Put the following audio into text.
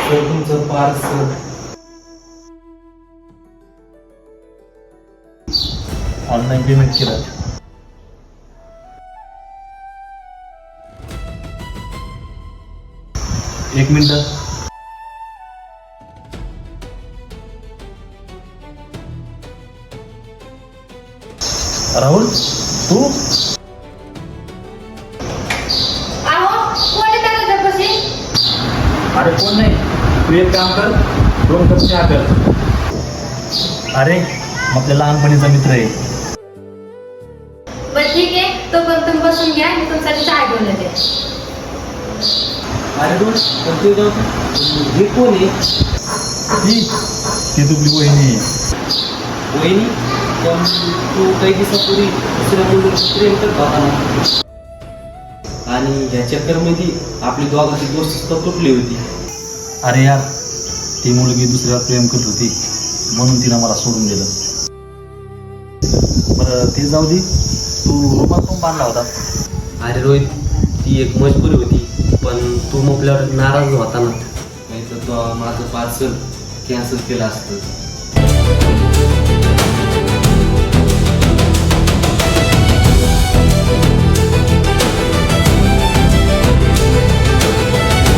Sir तुमचं parcel online payment केलं. एक मिनिट. राहुल तू अरे कोण नाही, तू एक काम कर, 2 कप चहा कर. अरे आपल्या लहानपणीचा मित्र आहे. बरं ठीक आहे, तो पण तुम्ही बसून घ्या, मी तुमच्यासाठी चहा घेऊन येते. अरे दोन तू जाऊ हे कोण आहे? ती तुझी वहिनी. वहिनी पण तू काही दिवसापूर्वी दुसऱ्या मुलीवर प्रेम करत होता ना, आणि ह्या चक्करमध्ये आपली दोघांची दोस्ती तुटली होती. अरे यार, ती मुलगी दुसऱ्यावर प्रेम करत होती म्हणून तिनं मला सोडून दिलं. बरं ते जाऊ दे, तू रुमाल पण बांधला होता. अरे रोहित, ती एक मजबुरी होती, पण तू मोकल्यावर नाराज होता ना, नाही तर तो माझं पार्सल कॅन्सल केलं असतं.